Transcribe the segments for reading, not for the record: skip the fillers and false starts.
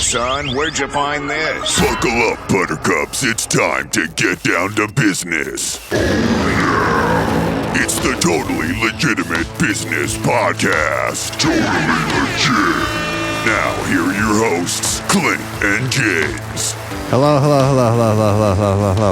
son. Where'd you find this? Buckle up, buttercups. It's time to get down to business. It's the Totally Legitimate Business Podcast. Totally legit. Now, here are your hosts, Clint and James. Hello.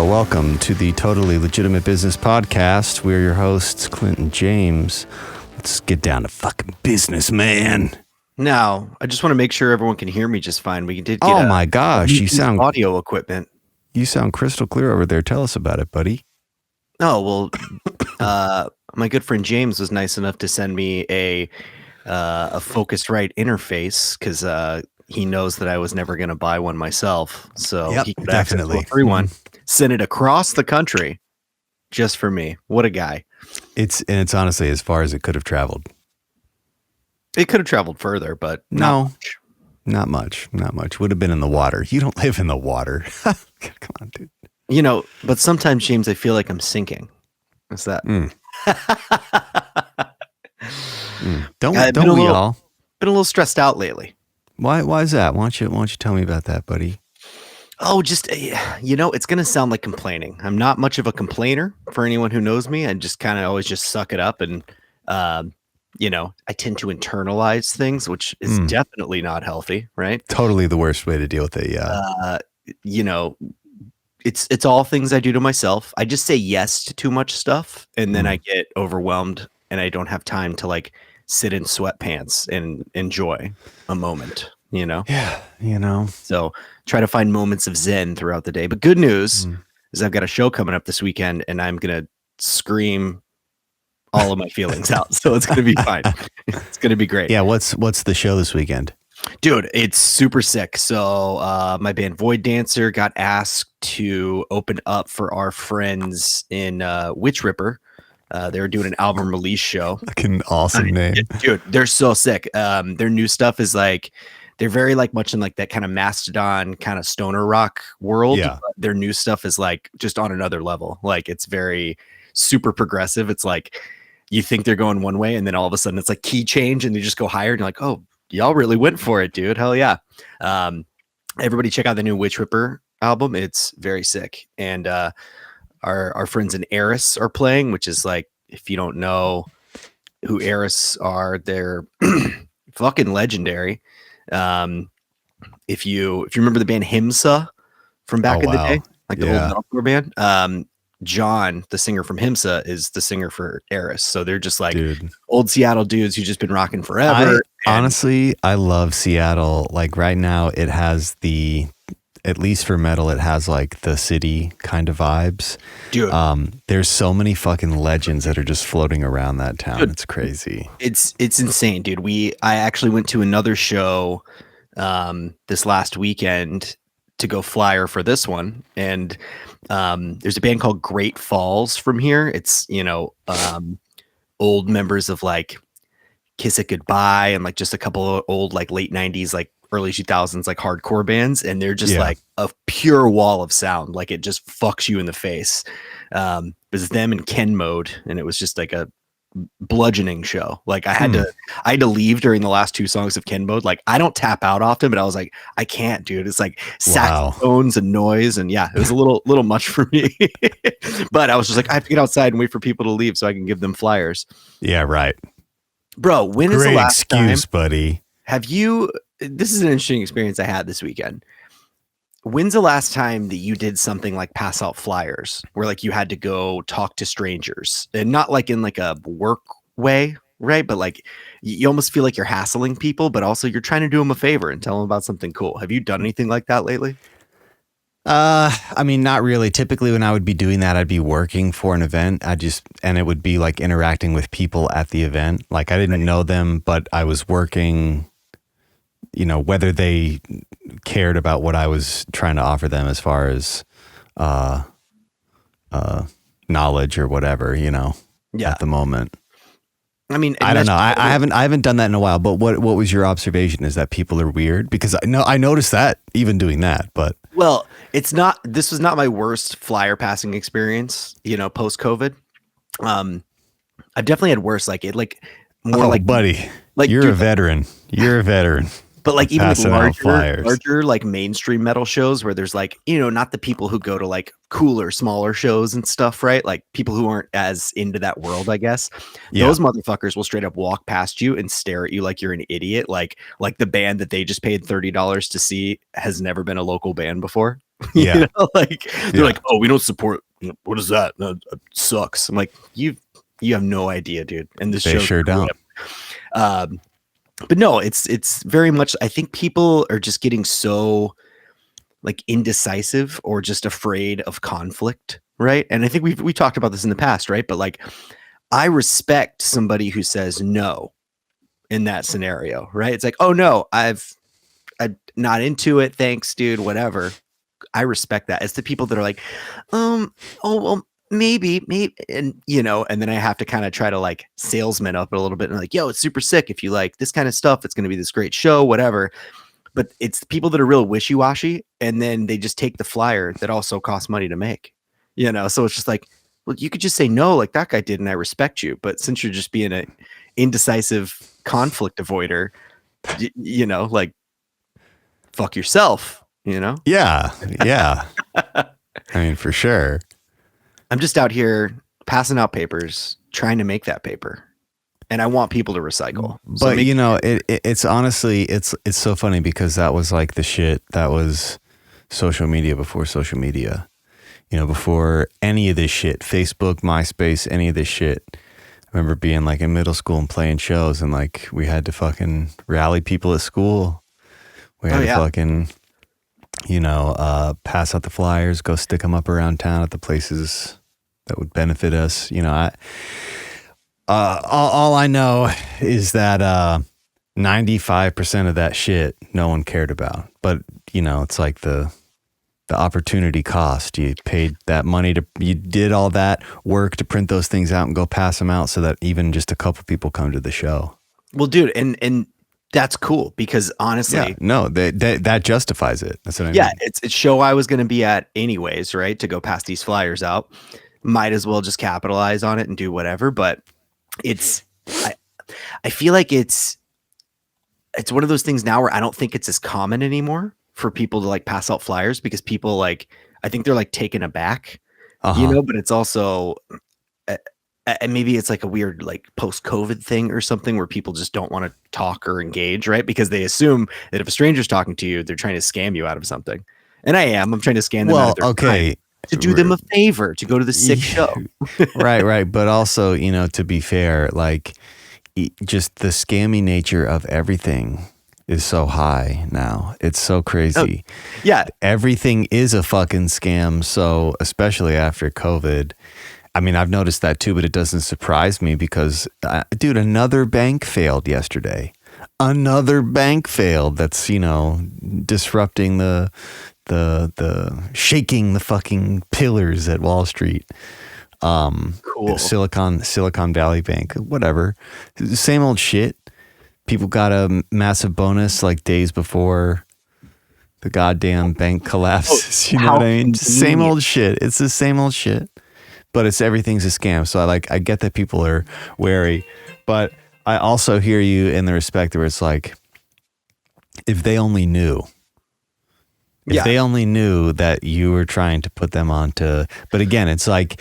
Welcome to the Totally Legitimate Business Podcast. We're your hosts, Clint and James. Let's get down to fucking business, man. Now, I just want to make sure everyone can hear me just fine. We did get my gosh, you sound audio equipment. You sound crystal clear over there. Tell us about it, buddy. Oh, well, my good friend James was nice enough to send me a Focusrite interface because he knows that I was never going to buy one myself. So he could definitely access a free one, send it across the country just for me. What a guy. It's honestly as far as it could have traveled. It could have traveled further, but not much. Would have been in the water. You don't live in the water. Come on, dude. You know, but sometimes, James, I feel like I'm sinking. What's that? Don't we all? Been a little stressed out lately. Why is that? Why don't you tell me about that, buddy? Oh, just, it's going to sound like complaining. I'm not much of a complainer for anyone who knows me. I just kind of always just suck it up. And, I tend to internalize things, which is definitely not healthy, right? Totally the worst way to deal with it, yeah. It's all things I do to myself. I just say yes to too much stuff, and then I get overwhelmed, and I don't have time to, like, sit in sweatpants and enjoy a moment, Yeah, So try to find moments of zen throughout the day. But good news is I've got a show coming up this weekend, and I'm going to scream all of my feelings out. So it's going to be fine. It's going to be great. Yeah. What's the show this weekend? Dude, it's super sick. So my band Void Dancer got asked to open up for our friends in Witch Ripper. They were doing an album release show. Fucking awesome name. Dude, they're so sick. Their new stuff is like, they're very like much in like that kind of Mastodon kind of stoner rock world. Yeah. But their new stuff is like just on another level. Like it's very super progressive. It's like you think they're going one way and then all of a sudden it's like key change and they just go higher and you're like, oh, y'all really went for it, dude. Hell yeah. Everybody check out the new Witch Ripper album. It's very sick. And our friends in Eris are playing, which is like, if you don't know who Eris are, they're fucking legendary. If you remember the band Himsa from back in the day, like the old metalcore band, John, the singer from Himsa, is the singer for Eris. So they're just like old Seattle dudes who've just been rocking forever. Honestly, I love Seattle. Like right now it has at least for metal, it has like the city kind of vibes. Dude. There's so many fucking legends that are just floating around that town. Dude, it's crazy. It's insane, dude. I actually went to another show this last weekend to go flyer for this one. And there's a band called Great Falls from here. It's, old members of like Kiss It Goodbye and like just a couple of old like late 90s, like early 2000s, like hardcore bands. And they're just like a pure wall of sound. Like it just fucks you in the face. It was them in Ken Mode. And it was just like a bludgeoning show. Like I had to leave during the last two songs of Ken Mode. Like I don't tap out often, but I was like, I can't, dude. It's like saxophones and noise. And yeah, it was a little much for me, but I was just like, I have to get outside and wait for people to leave so I can give them flyers. Yeah. Right. Bro. When is the last excuse, time, buddy? This is an interesting experience I had this weekend. When's the last time that you did something like pass out flyers where like you had to go talk to strangers and not like in like a work way, right? But like you almost feel like you're hassling people, but also you're trying to do them a favor and tell them about something cool. Have you done anything like that lately? I mean, not really. Typically when I would be doing that, I'd be working for an event. And it would be like interacting with people at the event. Like I didn't know them, but I was working, whether they cared about what I was trying to offer them as far as knowledge or whatever, at the moment. I mean, I don't know. I haven't done that in a while, but what was your observation? Is that people are weird? Because I noticed that even doing that, but well, this was not my worst flyer passing experience, post COVID. I've definitely had worse, like it, like more buddy, like you're a veteran. You're a veteran. But like even like Passing out flyers. larger like mainstream metal shows where there's like, not the people who go to like cooler, smaller shows and stuff, right? Like people who aren't as into that world, I guess. Yeah. Those motherfuckers will straight up walk past you and stare at you like you're an idiot. Like the band that they just paid $30 to see has never been a local band before. Yeah. Like they're like, oh, we don't support. What is that? No, it sucks. I'm like, you have no idea, dude. And this They show sure don't. But no, it's very much, I think people are just getting so like indecisive or just afraid of conflict, right? And I think we talked about this in the past, right? But like I respect somebody who says no in that scenario, right? It's like, oh no, I'm not into it, thanks, dude, whatever. I respect that. It's the people that are like, oh well, maybe, and and then I have to kind of try to like salesman up a little bit and like, yo, it's super sick if you like this kind of stuff. It's going to be this great show, whatever. But it's the people that are real wishy-washy, and then they just take the flyer that also costs money to make. So it's just like, well, you could just say no, like that guy did, and I respect you. But since you're just being an indecisive conflict avoider, like fuck yourself. Yeah. I mean, for sure. I'm just out here passing out papers, trying to make that paper, and I want people to recycle. But it's honestly, it's so funny because that was like the shit that was social media before social media, before any of this shit, Facebook, MySpace, any of this shit. I remember being like in middle school and playing shows, and like we had to fucking rally people at school. We had to fucking, pass out the flyers, go stick them up around town at the places that would benefit us. All I know is that 95% of that shit no one cared about. But it's like the opportunity cost. You paid that money you did all that work to print those things out and go pass them out so that even just a couple people come to the show. Well, dude, and that's cool because honestly, that justifies it. That's what I mean. Yeah, it's a show I was going to be at anyways, right? To go pass these flyers out. Might as well just capitalize on it and do whatever. But I feel like it's one of those things now where I don't think it's as common anymore for people to like pass out flyers because people like, I think they're like taken aback, but it's also, and maybe it's like a weird like post-COVID thing or something where people just don't want to talk or engage, right? Because they assume that if a stranger's talking to you, they're trying to scam you out of something. And I'm trying to scam them out of their time. To do them a favor, to go to the sick show. Right. But also, to be fair, like just the scammy nature of everything is so high now. It's so crazy. Oh, yeah. Everything is a fucking scam. So especially after COVID, I mean, I've noticed that too, but it doesn't surprise me because, dude, another bank failed yesterday. Another bank failed. That's, disrupting the shaking the fucking pillars at Wall Street. Cool. Silicon Valley Bank, whatever. Same old shit. People got a massive bonus like days before the goddamn bank collapses. You know what I mean? Same old shit. It's the same old shit. But everything's a scam. So I get that people are wary, but I also hear you in the respect where it's like, if they only knew. If they only knew that you were trying to put them onto, but again, it's like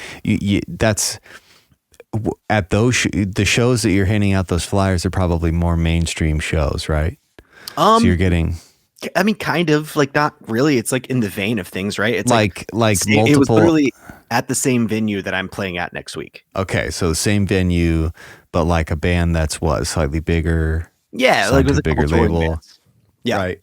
that's at the shows that you're handing out those flyers are probably more mainstream shows, right? So you're getting, I mean, kind of like not really. It's like in the vein of things, right? It's like multiple. It was literally at the same venue that I'm playing at next week. Okay, so the same venue, but like a band that's slightly bigger. Yeah, like with a bigger label. Yeah. Right.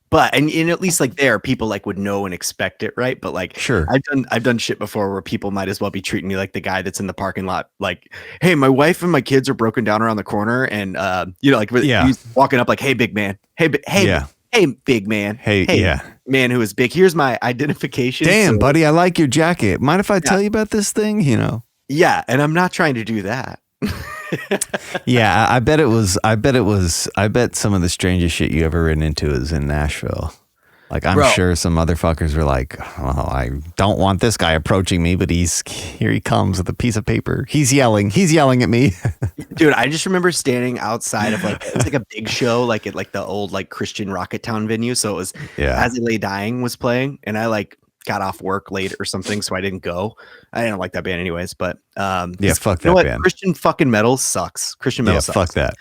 But and at least like there, people like would know and expect it, right? But like, sure, I've done shit before where people might as well be treating me like the guy that's in the parking lot. Like, hey, my wife and my kids are broken down around the corner, and he's walking up like, hey, big man, hey, big man, hey, man who is big. Here's my identification. Damn, buddy, I like your jacket. Mind if I tell you about this thing? Yeah, and I'm not trying to do that. Yeah, I bet some of the strangest shit you ever ran into is in Nashville. Like, I'm Bro. sure some motherfuckers were like, oh, I don't want this guy approaching me, but here he comes with a piece of paper. He's yelling at me. Dude, I just remember standing outside of it was like a big show, like at like the old like Christian Rocketown venue. So it was As I Lay Dying was playing, and I like got off work late or something, so I didn't go. I didn't like that band anyways, but fuck you that know what? band. Christian fucking metal sucks. Christian metal sucks. Fuck that.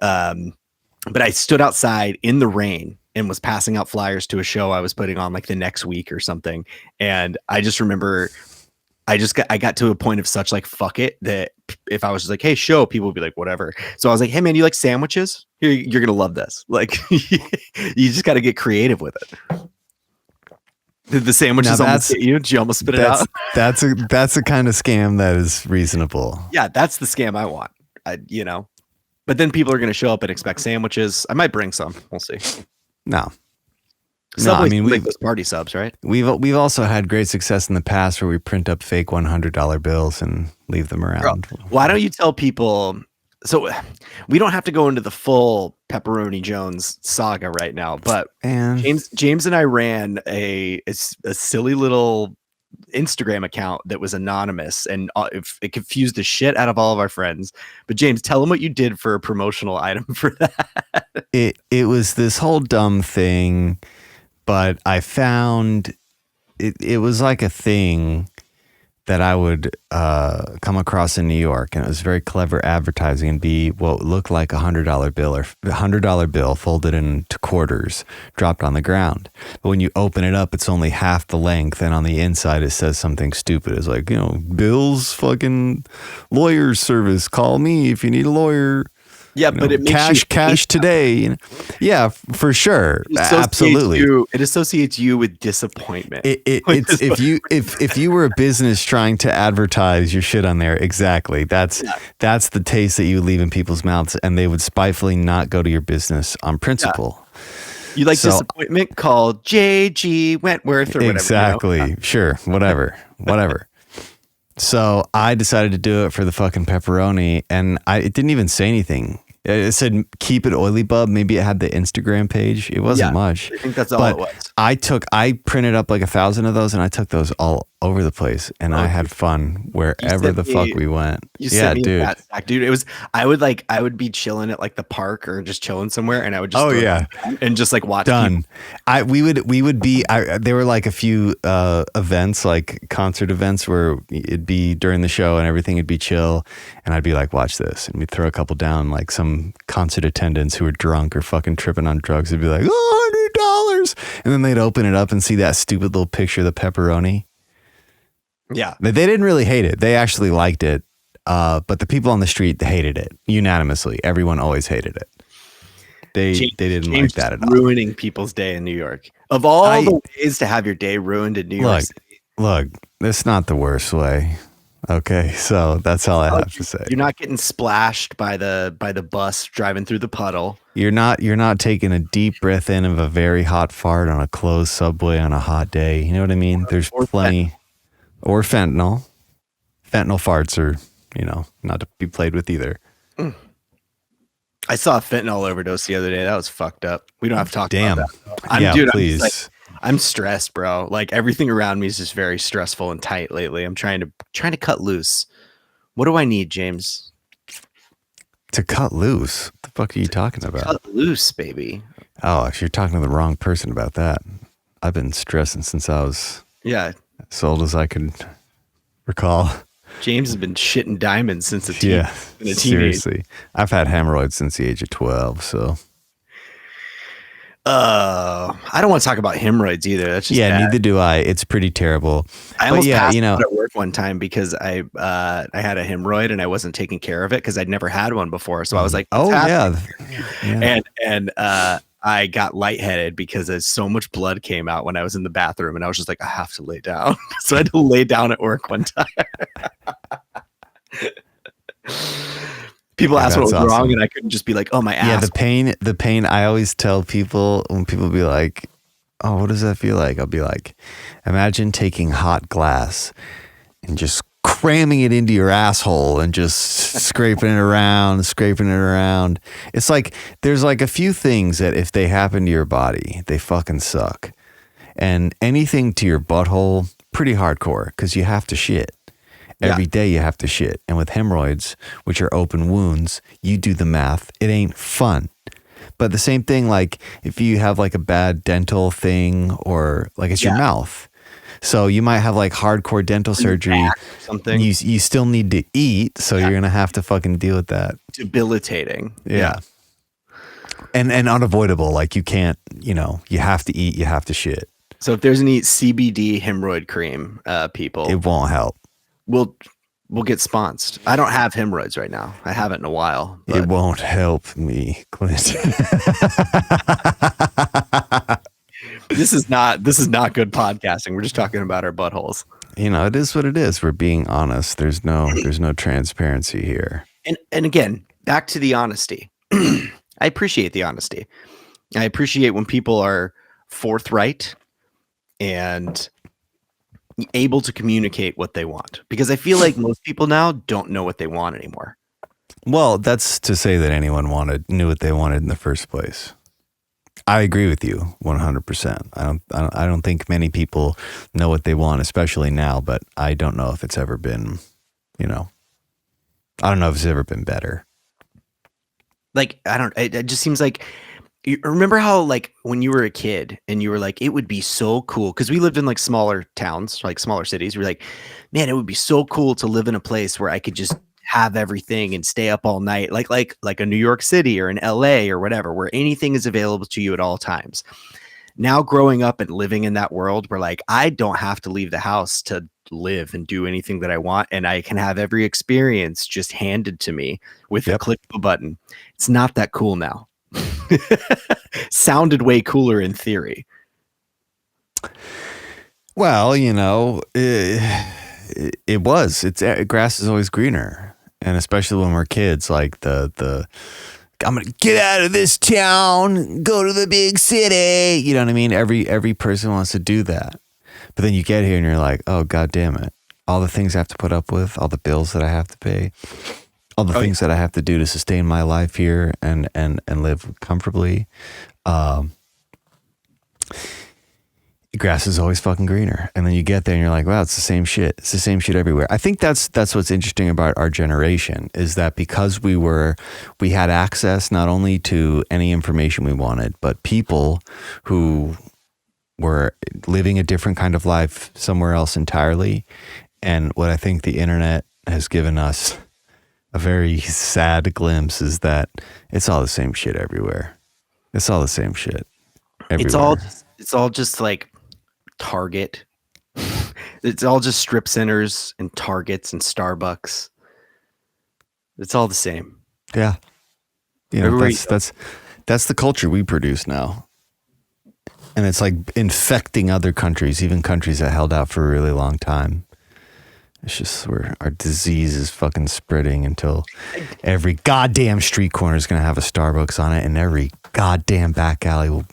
But I stood outside in the rain and was passing out flyers to a show I was putting on like the next week or something. And I just remember I got to a point of such like, fuck it, that if I was just like, hey, show, people would be like, whatever. So I was like, hey man, you like sandwiches? Here, you're going to love this. Like, you just got to get creative with it. Did the sandwiches almost hit you? Did you almost spit it out? That's a kind of scam that is reasonable. Yeah, that's the scam I want. But then people are going to show up and expect sandwiches. I might bring some. We'll see. No, Subway, I mean, we make those party subs, right? We've also had great success in the past where we print up fake $100 bills and leave them around. Bro, why don't you tell people? So we don't have to go into the full Pepperoni Jones saga right now, but James and I ran a silly little Instagram account that was anonymous, and it confused the shit out of all of our friends. But James, tell them what you did for a promotional item for that. It was this whole dumb thing, but I found it was like a thing that I would come across in New York, and it was very clever advertising, and be what looked like $100 bill or $100 bill folded into quarters, dropped on the ground. But when you open it up, it's only half the length, and on the inside it says something stupid. It's like, Bill's fucking lawyer's service. Call me if you need a lawyer. Yeah, but it makes cash today. Yeah, for sure. Absolutely. It associates you with disappointment. It's if you were a business trying to advertise your shit on there, exactly. That's the taste that you leave in people's mouths, and they would spitefully not go to your business on principle. Yeah. You like disappointment? Call J.G. Wentworth or whatever. Exactly. Sure. Whatever. So I decided to do it for the fucking pepperoni, and it didn't even say anything. It said, keep it oily, bub. Maybe it had the Instagram page. It wasn't much. I think that's all it was. I printed up like 1,000 of those, and I took those all over the place, and I had fun wherever the fuck we went. Sent me that stack, dude. It was, I would be chilling at like the park or just chilling somewhere, and I would just and just like watch. Done. We would be. There were like a few events, like concert events, where it'd be during the show and everything would be chill, and I'd be like, watch this, and we'd throw a couple down, like some concert attendants who were drunk or fucking tripping on drugs. It'd be like, $100, and then they'd open it up and see that stupid little picture of the pepperoni. Yeah, they didn't really hate it. They actually liked it, but the people on the street hated it unanimously. Everyone always hated it. They didn't like that at all. Ruining people's day in New York. Of all the ways to have your day ruined in New York City. Look, that's not the worst way. Okay, so that's all I have to say. You're not getting splashed by the bus driving through the puddle. You're not taking a deep breath in of a very hot fart on a closed subway on a hot day. You know what I mean? There's plenty. Or fentanyl. Fentanyl farts are, not to be played with either. I saw a fentanyl overdose the other day. That was fucked up. We don't have to talk about that. Dude, please. I'm stressed, bro. Like everything around me is just very stressful and tight lately. I'm trying to cut loose. What do I need, James? To cut loose? What the fuck are you talking about? Cut loose, baby. Oh, if you're talking to the wrong person about that. I've been stressing since I was as old as I could recall. James has been shitting diamonds since a teenage. Seriously. I've had hemorrhoids since the age of 12, so. I don't want to talk about hemorrhoids either. That's just bad. Neither do I. It's pretty terrible. I almost passed out at work one time because I had a hemorrhoid and I wasn't taking care of it because I'd never had one before. So I was like, and I got lightheaded because so much blood came out when I was in the bathroom, and I was just like, I have to lay down. So I had to lay down at work one time. People ask what was wrong, and I couldn't just be like, "Oh, my ass." Yeah, the pain. I always tell people when people be like, "Oh, what does that feel like?" I'll be like, "Imagine taking hot glass and just cramming it into your asshole and just scraping it around. It's like there's like a few things that if they happen to your body, they fucking suck. And anything to your butthole, pretty hardcore because you have to shit. Every day you have to shit. And with hemorrhoids, which are open wounds, you do the math. It ain't fun. But the same thing, like if you have like a bad dental thing or like it's your mouth. So you might have like hardcore dental surgery. Something. You still need to eat. So you're going to have to fucking deal with that. Debilitating. Yeah. And unavoidable. Like you can't, you have to eat, you have to shit. So if there's any CBD hemorrhoid cream, people, it won't help. We'll get sponsored. I don't have hemorrhoids right now. I haven't in a while. But it won't help me, Clint. This is not good podcasting. We're just talking about our buttholes. It is what it is. We're being honest. There's no transparency here. And again, back to the honesty. I appreciate the honesty. I appreciate when people are forthright and able to communicate what they want, because I feel like most people now don't know what they want anymore. Well, that's to say that anyone knew what they wanted in the first place. I agree with you 100%. I don't think many people know what they want, especially now, but I don't know if it's ever been, I don't know if it's ever been better. Like, it just seems like, you remember how like when you were a kid and you were like, it would be so cool, because we lived in like smaller towns, like smaller cities. We're like, man, it would be so cool to live in a place where I could just have everything and stay up all night, like a New York City or an LA or whatever, where anything is available to you at all times. Now growing up and living in that world where like I don't have to leave the house to live and do anything that I want, and I can have every experience just handed to me with a click of a button. It's not that cool now. Sounded way cooler in theory. Well, it was. Grass is always greener, and especially when we're kids, like the I'm gonna get out of this town, go to the big city. You know what I mean? Every person wants to do that, but then you get here and you're like, oh god damn it! All the things I have to put up with, all the bills that I have to pay. All the things that I have to do to sustain my life here and live comfortably. Grass is always fucking greener. And then you get there and you're like, wow, it's the same shit. It's the same shit everywhere. I think that's what's interesting about our generation, is that because we had access not only to any information we wanted, but people who were living a different kind of life somewhere else entirely. And what I think the internet has given us a very sad glimpse is that it's all the same shit everywhere. It's all the same shit everywhere. It's all just like Target. It's all just strip centers and Targets and Starbucks. It's all the same. Yeah. That's the culture we produce now. And it's like infecting other countries, even countries that held out for a really long time. It's just where our disease is fucking spreading until every goddamn street corner is going to have a Starbucks on it, and every goddamn back alley will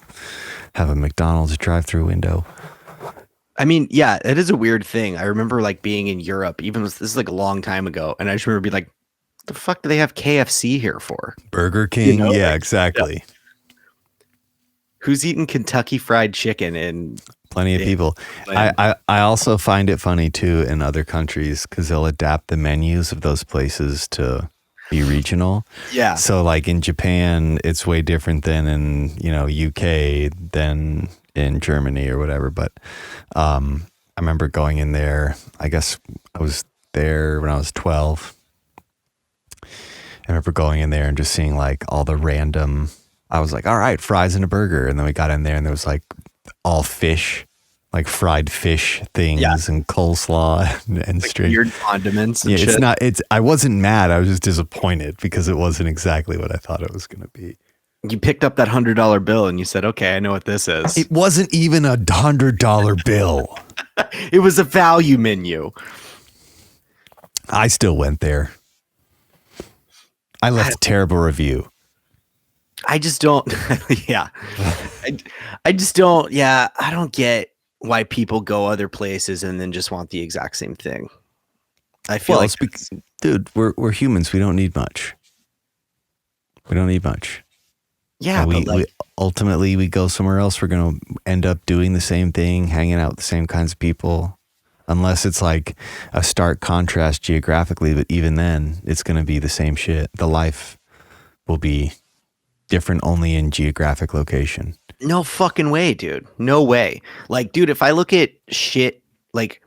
have a McDonald's drive-through window. I mean, yeah, it is a weird thing. I remember like being in Europe, this is like a long time ago, and I just remember being like, what the fuck do they have KFC here for? Burger King? Yeah, exactly. Yeah. Who's eating Kentucky Fried Chicken? And plenty of people. I also find it funny too in other countries, because they'll adapt the menus of those places to be regional. Yeah. So like in Japan, it's way different than in UK than in Germany or whatever. But I remember going in there. I guess I was there when I was 12. I remember going in there and just seeing like all the random. I was like, all right, fries and a burger. And then we got in there and there was like all fish, like fried fish things and coleslaw and like strange weird condiments. And shit. I wasn't mad. I was just disappointed because it wasn't exactly what I thought it was going to be. You picked up that $100 bill and you said, okay, I know what this is. It wasn't even a $100 bill. It was a value menu. I still went there. I left a terrible review. I just don't. Yeah. I just don't. Yeah. I don't get why people go other places and then just want the exact same thing. I feel dude, we're humans. We don't need much. We don't need much. Yeah, And but like, we ultimately we go somewhere else. We're going to end up doing the same thing, hanging out with the same kinds of people, unless it's like a stark contrast geographically. But even then, it's going to be the same shit. The life will be different only in geographic location. no fucking way, dude. No way. Like, dude, if I look at shit, like,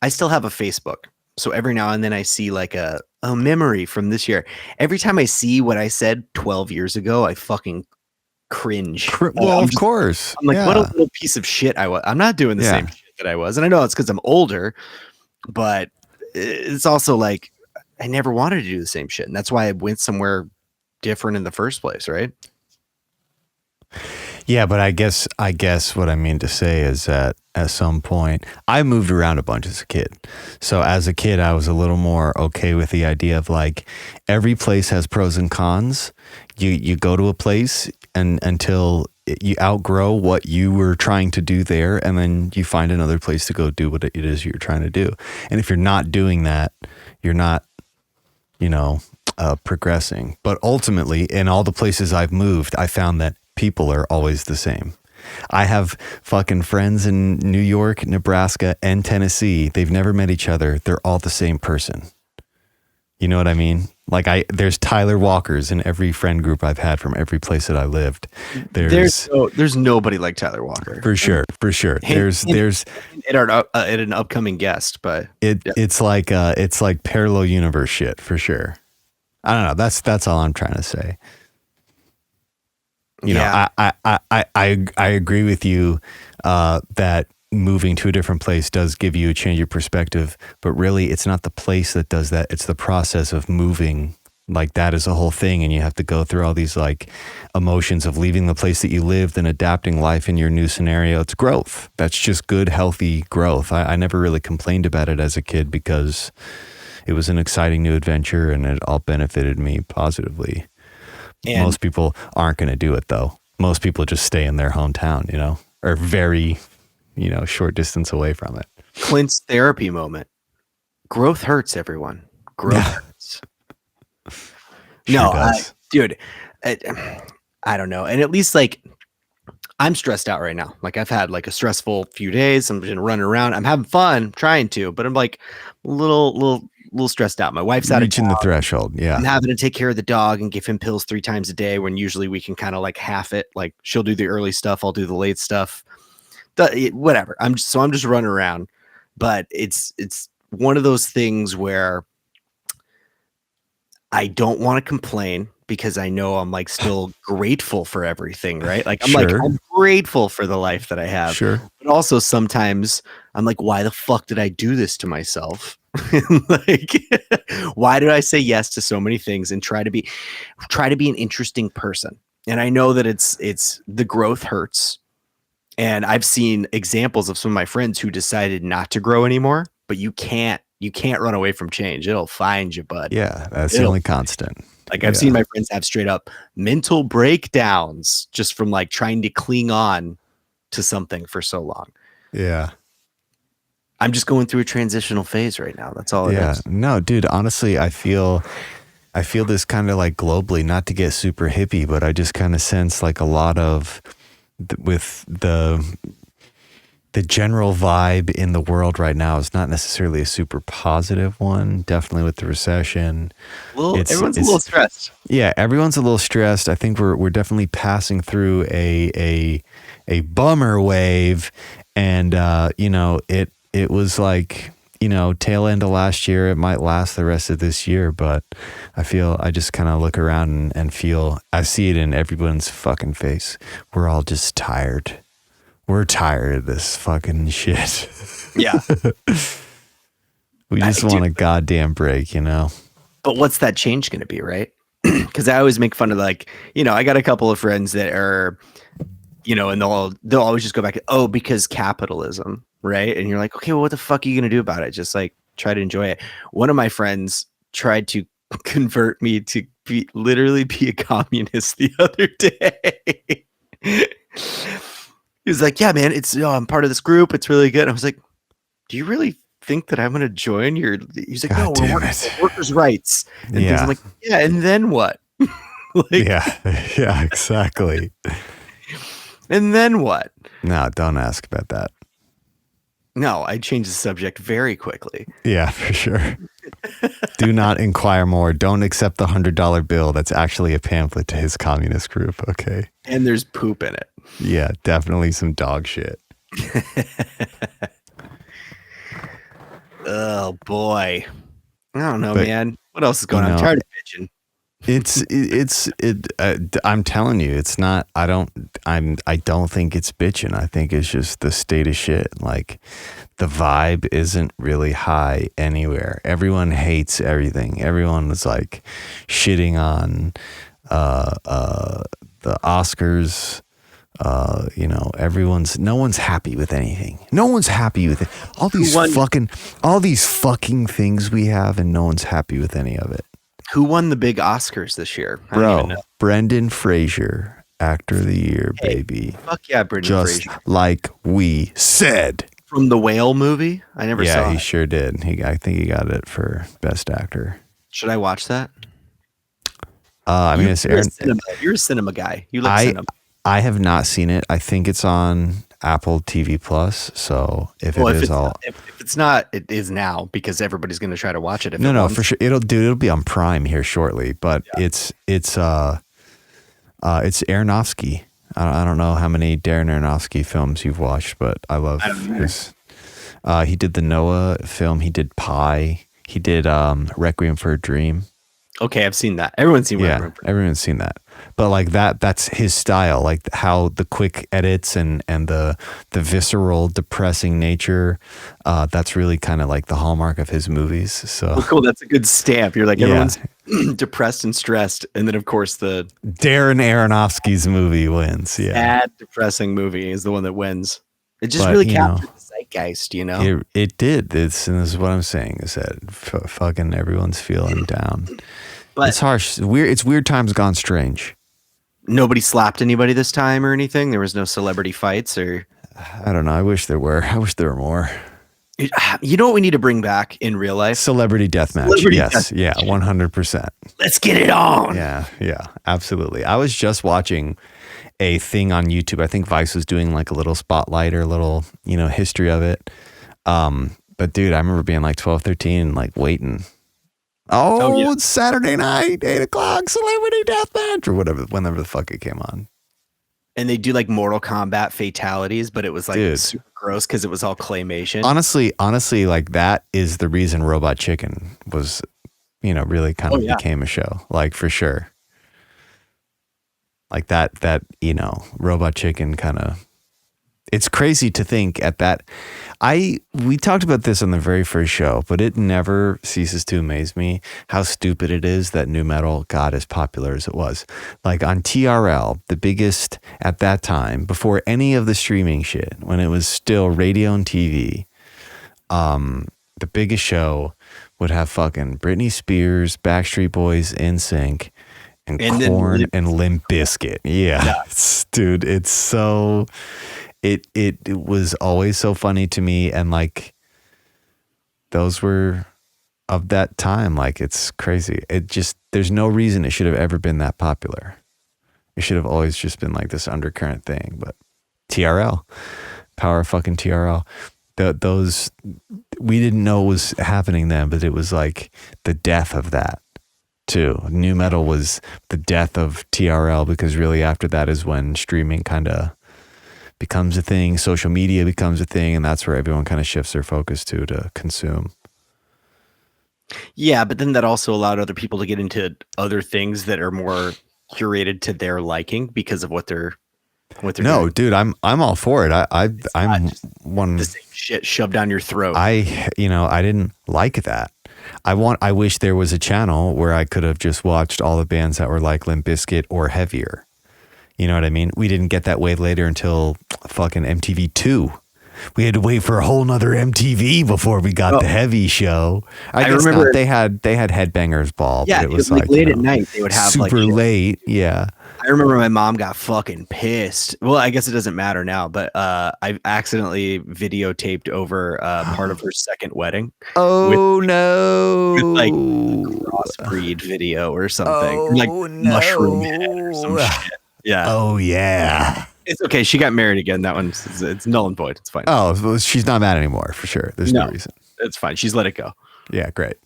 I still have a Facebook. So every now and then I see like a memory from this year. Every time I see what I said 12 years ago, I fucking cringe. Well, of course. I'm like, Yeah. what a little piece of shit I was. I'm not doing the same shit that I was. And I know it's because I'm older, but it's also like I never wanted to do the same shit. And that's why I went somewhere different in the first place, right? Yeah, but I guess what I mean to say is that at some point I moved around a bunch as a kid. So as a kid, I was a little more okay with the idea of like every place has pros and cons. You go to a place and until you outgrow what you were trying to do there, and then you find another place to go do what it is you're trying to do. And if you're not doing that, you're not, progressing. But ultimately, in all the places I've moved, I found that people are always the same. I have fucking friends in New York, Nebraska, and Tennessee. They've never met each other. They're all the same person. You know what I mean? Like there's Tyler Walkers in every friend group I've had from every place that I lived. There's nobody like Tyler Walker. For sure. There's at an upcoming guest, but it's like parallel universe shit for sure. I don't know. That's all I'm trying to say. I agree with you that moving to a different place does give you a change of perspective, but really it's not the place that does that. It's the process of moving. Like that is a whole thing. And you have to go through all these like emotions of leaving the place that you lived and adapting life in your new scenario. It's growth. That's just good, healthy growth. I never really complained about it as a kid because it was an exciting new adventure and it all benefited me positively. And most people aren't going to do it though. Most people just stay in their hometown, or very, short distance away from it. Clint's therapy moment. Growth hurts, everyone. Growth hurts. Dude, I don't know. And at least like I'm stressed out right now. Like I've had like a stressful few days. I'm just running around. I'm having fun trying to, but I'm like a little stressed out. My wife's out reaching the threshold. Yeah. I'm having to take care of the dog and give him pills 3 times a day when usually we can kind of like half it. Like she'll do the early stuff. I'll do the late stuff. Whatever. I'm just running around, but it's one of those things where I don't want to complain because I know I'm like still grateful for everything, right? Like I'm grateful for the life that I have. Sure. But also sometimes I'm like, why the fuck did I do this to myself? Like, why did I say yes to so many things and try to be an interesting person? And I know that it's the growth hurts. And I've seen examples of some of my friends who decided not to grow anymore, but you can't run away from change. It'll find you, bud. Yeah, that's the only constant. Like I've seen my friends have straight up mental breakdowns just from like trying to cling on to something for so long. Yeah. I'm just going through a transitional phase right now. That's all it is. No, dude, honestly, I feel this kind of like globally, not to get super hippie, but I just kind of sense like a lot of with the general vibe in the world right now is not necessarily a super positive one. Definitely with the recession. Everyone's a little stressed. Yeah, everyone's a little stressed. I think we're definitely passing through a bummer wave, and it was like, tail end of last year. It might last the rest of this year, but I just kind of look around and feel, I see it in everyone's fucking face. We're all just tired. We're tired of this fucking shit. Yeah. We just want a goddamn break, But what's that change going to be, right? Because I always make fun of like, I got a couple of friends that are, and they'll always just go back, because capitalism, right? And you're like, okay, well, what the fuck are you going to do about it? Just like try to enjoy it. One of my friends tried to convert me to literally be a communist the other day. He was like, yeah, man, it's I'm part of this group. It's really good. I was like, do you really think that I'm going to join your? He's like, no, we're workers' rights. And things. I'm like, yeah, and then what? Yeah, exactly. And then what? No, don't ask about that. No, I changed the subject very quickly. Yeah, for sure. Do not inquire more. Don't accept the $100 bill. That's actually a pamphlet to his communist group. Okay. And there's poop in it. Yeah, definitely some dog shit. Oh boy. I don't know, But, man. What else is going on? I'm tired of bitching. I'm telling you, it's not, I don't think it's bitching. I think it's just the state of shit. Like the vibe isn't really high anywhere. Everyone hates everything. Everyone was like shitting on, the Oscars. No one's happy with anything. No one's happy with it. All these fucking things we have, and no one's happy with any of it. Who won the big Oscars this year? I don't even Bro, know. Brendan Fraser, Actor of the Year, baby. Fuck yeah, Brendan Just Fraser. like we said. From the Whale movie? I never saw Yeah, he it. sure did. I think he got it for Best Actor. Should I watch that? I mean, it's Aaron. You're a cinema guy. You like cinema. I have not seen it. I think it's on Apple TV Plus. So if it's not, it is now because everybody's going to try to watch it. No, for sure. It'll be on Prime here shortly. But it's Aronofsky. I don't know how many Darren Aronofsky films you've watched, but I love his. He did the Noah film. He did Pi. He did Requiem for a Dream. Okay, I've seen that. Everyone's seen Yeah, Requiem. everyone's seen that. But like that's his style, like how the quick edits and the visceral, depressing nature. That's really kind of like the hallmark of his movies. So Well, cool. That's a good stamp. You're like, everyone's depressed and stressed. And then, of course, the Darren Aronofsky's movie wins. Yeah, sad, depressing movie is the one that wins. It just really captured the zeitgeist, you know? It did. And this is what I'm saying is that fucking everyone's feeling down. But it's harsh. It's weird times gone strange. Nobody slapped anybody this time or anything? There was no celebrity fights or... I don't know. I wish there were. I wish there were more. You know what we need to bring back in real life? Celebrity deathmatch. Yes. Yeah. 100%. Let's get it on. Yeah. Yeah. Absolutely. I was just watching a thing on YouTube. I think Vice was doing like a little spotlight or a little, history of it. But dude, I remember being like 12, 13 and like waiting. It's Saturday night, 8 o'clock, Celebrity Deathmatch or whenever the fuck it came on. And they do like Mortal Kombat fatalities, but it was like super gross because it was all claymation. Honestly, like that is the reason Robot Chicken was, really kind of became a show, like for sure. Like that, Robot Chicken kind of, it's crazy to think at that. We talked about this on the very first show, but it never ceases to amaze me how stupid it is that nu metal got as popular as it was. Like on TRL, the biggest at that time, before any of the streaming shit, when it was still radio and TV, the biggest show would have fucking Britney Spears, Backstreet Boys, NSYNC, and Korn and Limp Bizkit. Yeah. Dude, it's so... It was always so funny to me, and like those were of that time. Like it's crazy. There's no reason it should have ever been that popular. It should have always just been like this undercurrent thing. But TRL, power of fucking TRL. Those we didn't know was happening then, but it was like the death of that too. Nu metal was the death of TRL because really after that is when streaming kind of becomes a thing, social media becomes a thing, and that's where everyone kind of shifts their focus to consume. Yeah, but then that also allowed other people to get into other things that are more curated to their liking because of what they're doing. Dude, I'm all for it. I'm one the same shit shoved down your throat. I didn't like that. I wish there was a channel where I could have just watched all the bands that were like Limp Bizkit or heavier. You know what I mean? We didn't get that way later until fucking MTV2. We had to wait for a whole nother MTV before we got the heavy show. I guess remember not. They had Headbangers Ball. Yeah, but it was like late at night. They would have super late. Yeah. I remember my mom got fucking pissed. Well, I guess it doesn't matter now, but I accidentally videotaped over part of her second wedding. Oh no! With like crossbreed video or something, like mushroom head or some shit. Yeah. Oh yeah. It's okay. She got married again. That one's it's null and void. It's fine. Oh, well, she's not mad anymore for sure. There's no reason. It's fine. She's let it go. Yeah, great.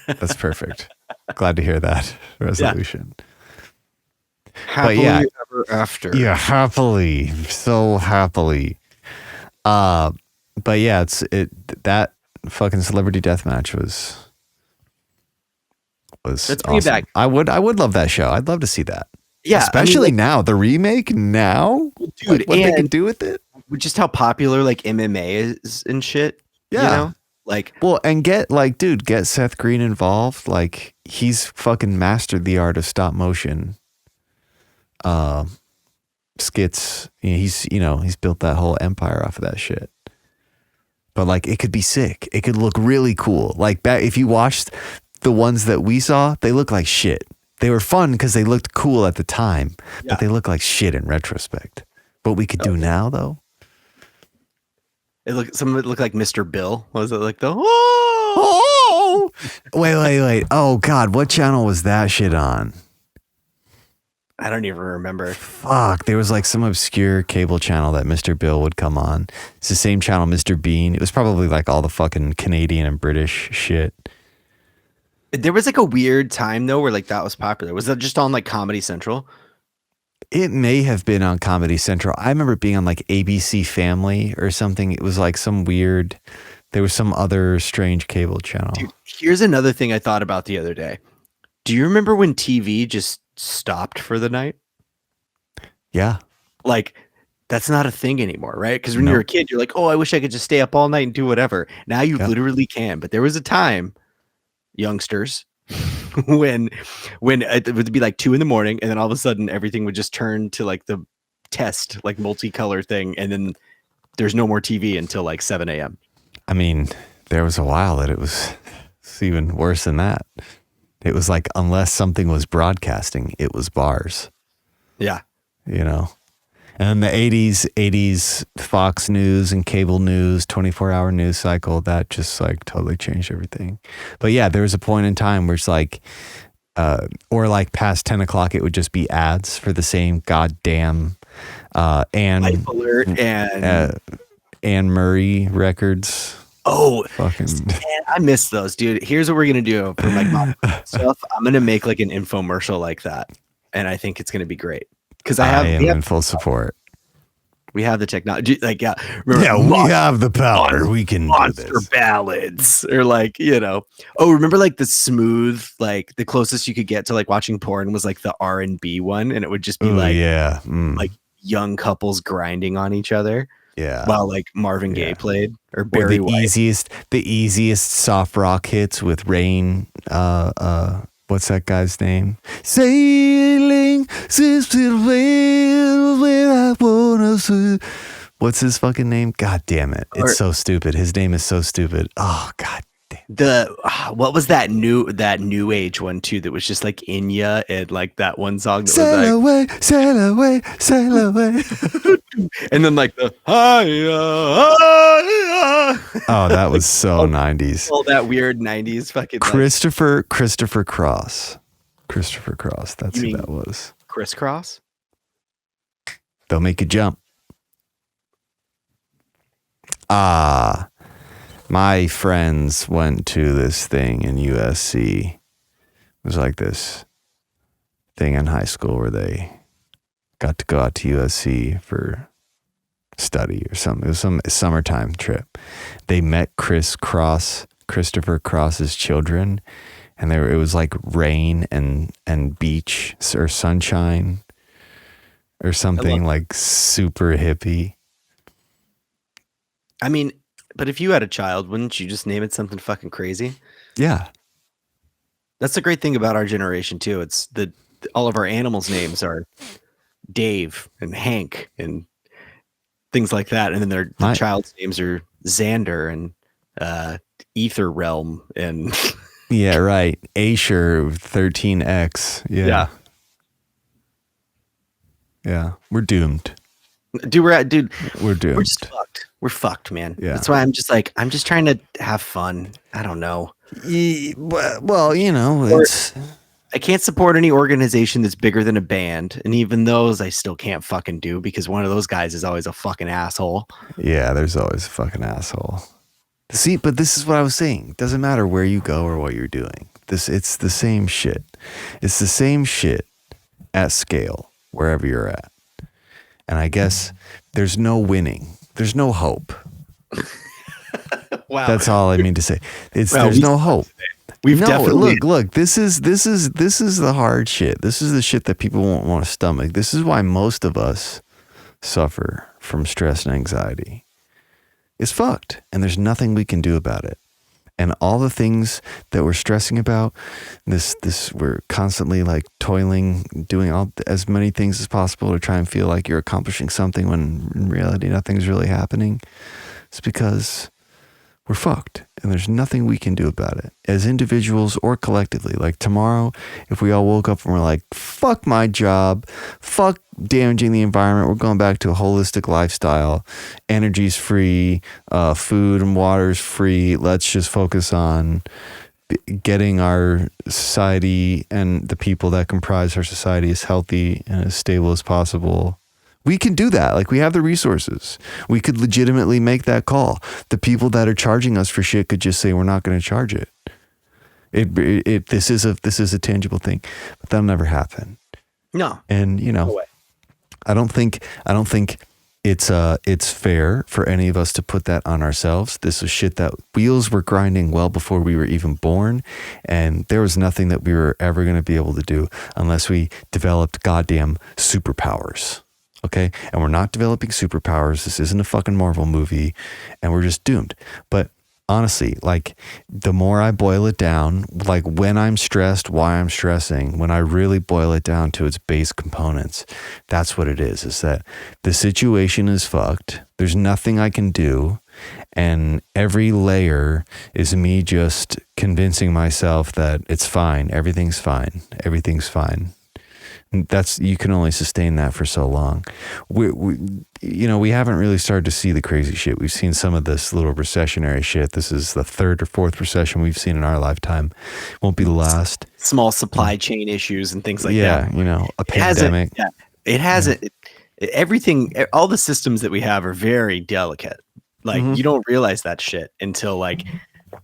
That's perfect. Glad to hear that resolution. Yeah. Happily ever after. Yeah, happily, so happily. But yeah, that fucking Celebrity Deathmatch was Let's awesome. bring it back. I would love that show. I'd love to see that. Yeah, especially now the remake now, dude. What they can do with it? Just how popular like MMA is and shit. Yeah. You know? Like, well, and get Seth Green involved. Like, he's fucking mastered the art of stop motion skits. He's built that whole empire off of that shit. But like, it could be sick. It could look really cool. Like, if you watched the ones that we saw, they look like shit. They were fun because they looked cool at the time, but they look like shit in retrospect. What we could do now, though. Some of it looked like Mr. Bill. Was it like the Wait. Oh God, what channel was that shit on? I don't even remember. Fuck, there was like some obscure cable channel that Mr. Bill would come on. It's the same channel, Mr. Bean. It was probably like all the fucking Canadian and British shit. There was like a weird time though where like that was popular. Was that just on like Comedy Central? It may have been on Comedy Central. I remember it being on like ABC Family or something. It was like there was some other strange cable channel. Dude, here's another thing I thought about the other day. Do you remember when TV just stopped for the night? Yeah. Like, that's not a thing anymore, right? Because when you're a kid, you're like, oh, I wish I could just stay up all night and do whatever. Now you literally can. But there was a time, youngsters, when it would be like 2 a.m, and then all of a sudden everything would just turn to like the test, like multicolor thing, and then there's no more TV until like 7 a.m. I mean, there was a while that it's even worse than that. It was like, unless something was broadcasting, it was bars. Yeah. And the 80s Fox News and cable news, 24-hour news cycle, that just like totally changed everything. But yeah, there was a point in time where it's like, or like past 10 o'clock, it would just be ads for the same goddamn Anne Murray records. Oh, fucking! Man, I miss those, dude. Here's what we're gonna do for like my stuff. I'm gonna make like an infomercial like that, and I think it's gonna be great because I am in full support. We have the technology, like we have the power. We can monster do this. ballads, or like Oh, remember like the smooth, like the closest you could get to like watching porn was like the R&B one, and it would just be like young couples grinding on each other. Yeah. While like Marvin Gaye played or Barry White. The easiest soft rock hits with Rain. What's that guy's name? Sailing where I wanna see. What's his fucking name? God damn it. It's so stupid. His name is so stupid. Oh God damn. What was that new age one too that was just like Inya and like that one song that sail was like sail away. And then like the oh, that was so 90s. All that weird 90s fucking Christopher Cross. That's who that was. Crisscross? They'll make you jump. My friends went to this thing in USC. It was like this thing in high school where they got to go out to USC for study or something. It was some summertime trip. They met Christopher Cross's children, and it was like rain and beach or sunshine or something like super hippie. I mean, but if you had a child, wouldn't you just name it something fucking crazy? Yeah. That's the great thing about our generation too. It's all of our animals' names are Dave and Hank, and things like that. And then their child's names are Xander and Ether Realm and yeah, right. Asher 13X. Yeah. Yeah. We're doomed. Dude, we're doomed. We're just fucked. We're fucked, man. Yeah. That's why I'm just trying to have fun. I don't know. Well, I can't support any organization that's bigger than a band, and even those I still can't fucking do because one of those guys is always a fucking asshole. Yeah, there's always a fucking asshole. See, but this is what I was saying. It doesn't matter where you go or what you're doing. It's the same shit. It's the same shit at scale wherever you're at. And I guess there's no winning. There's no hope. Wow. That's all I mean to say. There's no hope. Look, this is the hard shit. This is the shit that people won't want to stomach. This is why most of us suffer from stress and anxiety. It's fucked, and there's nothing we can do about it. And all the things that we're stressing about, we're constantly like toiling, doing as many things as possible to try and feel like you're accomplishing something when in reality nothing's really happening. It's because we're fucked, and there's nothing we can do about it as individuals or collectively. Like tomorrow, if we all woke up and we're like, fuck my job, fuck damaging the environment, we're going back to a holistic lifestyle, energy's free, food and water's free, let's just focus on getting our society and the people that comprise our society as healthy and as stable as possible. We can do that. Like, we have the resources. We could legitimately make that call. The people that are charging us for shit could just say, we're not going to charge it. This is a tangible thing, but that'll never happen. No. And no way. I don't think it's fair for any of us to put that on ourselves. This was shit that wheels were grinding well before we were even born, and there was nothing that we were ever going to be able to do unless we developed goddamn superpowers. Okay. And we're not developing superpowers. This isn't a fucking Marvel movie, and we're just doomed. But honestly, like, the more I boil it down, like when I'm stressed, why I'm stressing, when I really boil it down to its base components, that's what it is that the situation is fucked. There's nothing I can do. And every layer is me just convincing myself that it's fine. Everything's fine. Everything's fine. You can only sustain that for so long. We haven't really started to see the crazy shit. We've seen some of this little recessionary shit. This is the third or fourth recession we've seen in our lifetime. Won't be the last. Small supply chain issues and things like that. Yeah, a pandemic. It hasn't. Everything, all the systems that we have are very delicate. Like, you don't realize that shit until like,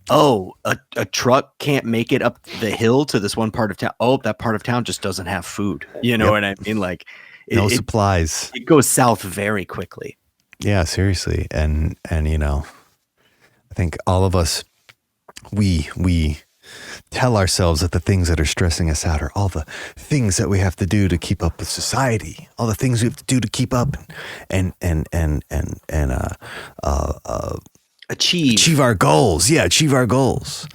oh, a truck can't make it up the hill to this one part of town. Oh, that part of town just doesn't have food. You know what I mean? Like, no supplies. It goes south very quickly. Yeah, seriously. And I think all of us, we tell ourselves that the things that are stressing us out are all the things that we have to do to keep up with society, all the things we have to do to keep up and achieve our goals. Yeah, achieve our goals.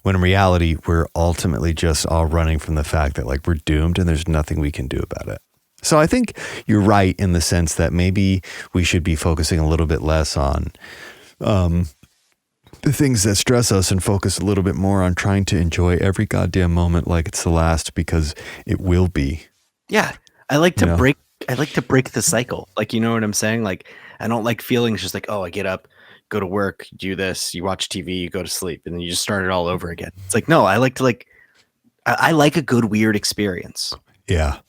When in reality, we're ultimately just all running from the fact that, like, we're doomed and there's nothing we can do about it. So I think you're right in the sense that maybe we should be focusing a little bit less on the things that stress us and focus a little bit more on trying to enjoy every goddamn moment like it's the last, because it will be. Yeah. I like to break the cycle. Like, you know what I'm saying? Like, I don't like feelings just like, oh, I get up, go to work, do this, you watch TV, you go to sleep, and then you just start it all over again. It's like, no, I like a good weird experience. Yeah.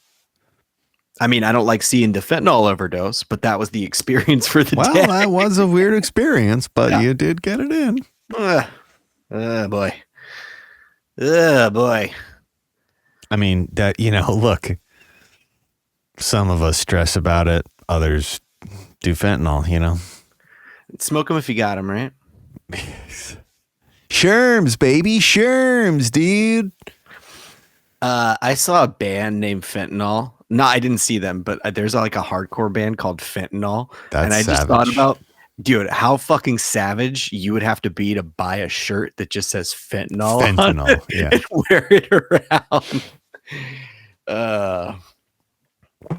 I mean, I don't like seeing the fentanyl overdose, but that was the experience for the day. Well, that was a weird experience, but you did get it in. Boy. Oh, boy. I mean, that, look, some of us stress about it. Others do fentanyl, Smoke them if you got them, right? Sherms, baby. Sherms, dude. I saw a band named Fentanyl. No, I didn't see them, but there's like a hardcore band called Fentanyl. That's I savage. just thought about, dude, how fucking savage you would have to be to buy a shirt that just says fentanyl on it, yeah, and wear it around.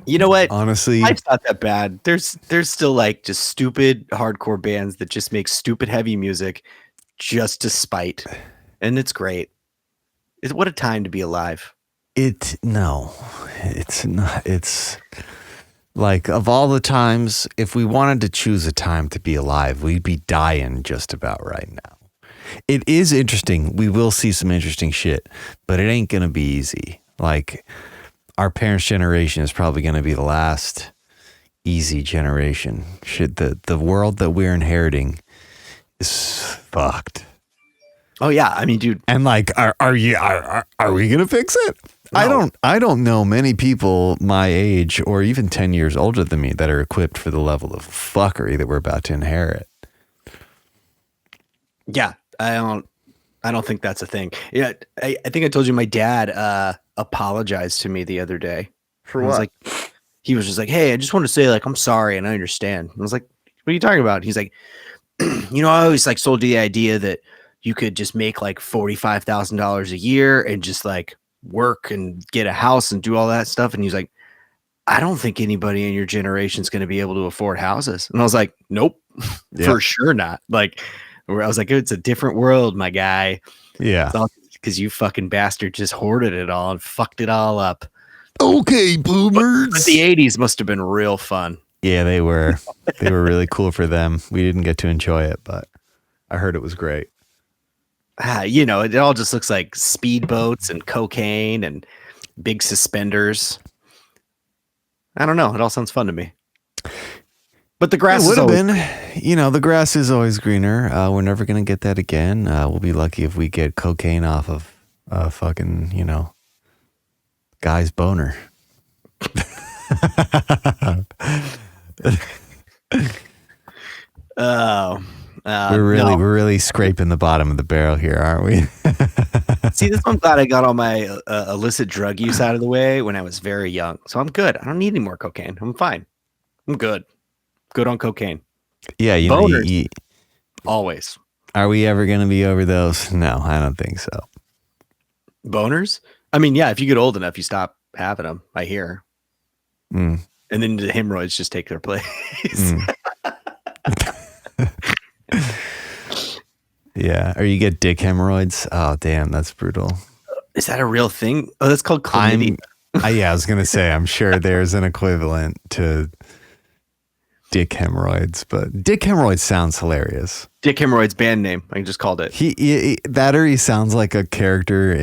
You know what? Honestly, Life's not that bad. There's still like just stupid hardcore bands that just make stupid heavy music just to spite, and it's great. What a time to be alive. it's not. It's like, of all the times, if we wanted to choose a time to be alive, we'd be dying just about right now. It is interesting. We will see some interesting shit, but it ain't going to be easy. Like, our parents' generation is probably going to be the last easy generation. Shit, the world that we're inheriting is fucked. Oh yeah, I mean, dude. And like, are we going to fix it? No. I don't know many people my age or even 10 years older than me that are equipped for the level of fuckery that we're about to inherit. Yeah, I don't think that's a thing. Yeah, I think I told you my dad apologized to me the other day. For I was like, he was just like, "Hey, I just want to say, like, I'm sorry and I understand." I was like, "What are you talking about?" He's like, "You know, I always like sold you the idea that you could just make like $45,000 a year and just like work and get a house and do all that stuff." And he's like, "I don't think anybody in your generation is going to be able to afford houses." And I was like, "Nope, for sure not." Like, I was like, "It's a different world, my guy." Yeah. Because you fucking bastard just hoarded it all and fucked it all up. Okay, boomers. But the 80s must have been real fun. Yeah, they were. They were really cool for them. We didn't get to enjoy it, but I heard it was great. You know, it all just looks like speedboats and cocaine and big suspenders. I don't know. It all sounds fun to me. But the grass would have always been, the grass is always greener. We're never going to get that again. We'll be lucky if we get cocaine off of fucking, guy's boner. We're really scraping the bottom of the barrel here, aren't we? See, this one, I'm glad I got all my illicit drug use out of the way when I was very young. So I'm good. I don't need any more cocaine. I'm fine. I'm good. Good on cocaine. Yeah, Always. Are we ever going to be over those? No, I don't think so. Boners? I mean, yeah, if you get old enough, you stop having them, I hear. Mm. And then the hemorrhoids just take their place. Yeah. Or you get dick hemorrhoids. Oh, damn, that's brutal. Is that a real thing? Oh, that's called chlamydia. I was going to say, I'm sure there's an equivalent to dick hemorrhoids, but dick hemorrhoids sounds hilarious. Dick hemorrhoids band name. I just called it. He sounds like a character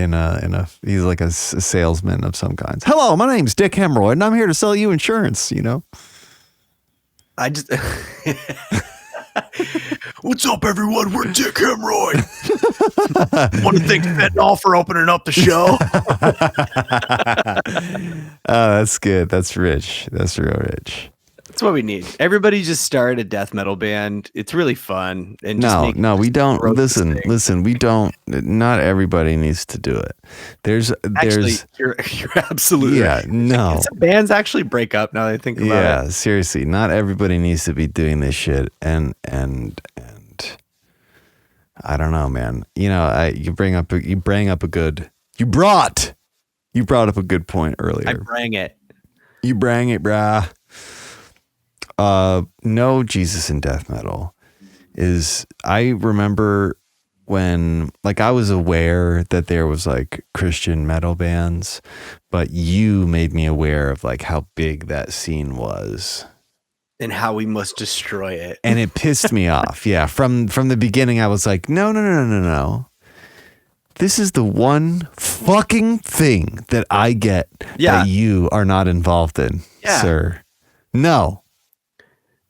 he's like a salesman of some kind. Hello, my name's Dick Hemorrhoid and I'm here to sell you insurance, I just What's up, everyone? We're Dick Hemorrhoid. Want to thank Fentanyl for opening up the show. Oh, that's good. That's rich. That's real rich. That's what we need. Everybody just start a death metal band. It's really fun. And no, we don't. Listen, we don't. Not everybody needs to do it. There's you're absolutely right. No. Some bands actually break up now that I think about it. Yeah, seriously. Not everybody needs to be doing this shit. And I don't know, man. You brought up a good point earlier. I brang it. You brang it, brah. No Jesus in death metal is, I remember when, like, I was aware that there was like Christian metal bands, but you made me aware of like how big that scene was and how we must destroy it. And it pissed me off. Yeah. From the beginning, I was like, no. This is the one fucking thing that I get that you are not involved in, sir. No.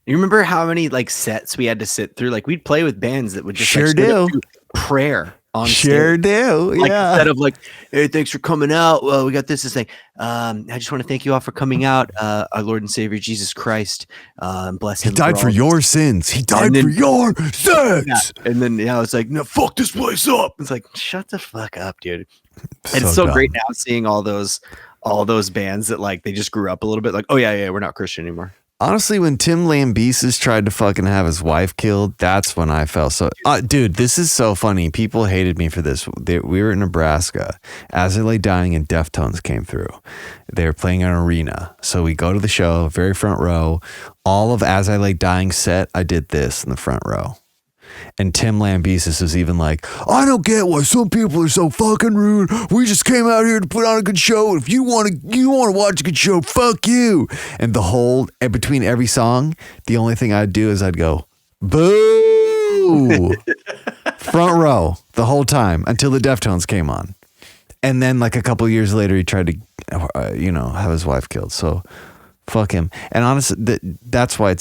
You remember how many like sets we had to sit through? Like, we'd play with bands that would just do prayer on stage. Do. Like, instead of like, hey, thanks for coming out. Well, we got this. It's like, I just want to thank you all for coming out. Our Lord and Savior Jesus Christ, bless him. He died for your sins. He died for your sins. Yeah. And then it's like, no, fuck this place up. It's like, shut the fuck up, dude. And it's so dumb. great now seeing all those bands that like they just grew up a little bit. Like, oh yeah, we're not Christian anymore. Honestly, when Tim Lambesis tried to fucking have his wife killed, that's when I felt so. Dude, this is so funny. People hated me for this. We were in Nebraska. As I Lay Dying and Deftones came through. They were playing an arena. So we go to the show, very front row. All of As I Lay Dying set, I did this in the front row. And Tim Lambesis was even like, I don't get why some people are so fucking rude. We just came out here to put on a good show. If you want to watch a good show, fuck you. And the whole, between every song, the only thing I'd do is I'd go, boo. Front row the whole time until the Deftones came on. And then like a couple years later, he tried to, have his wife killed. So fuck him. And honestly, that's why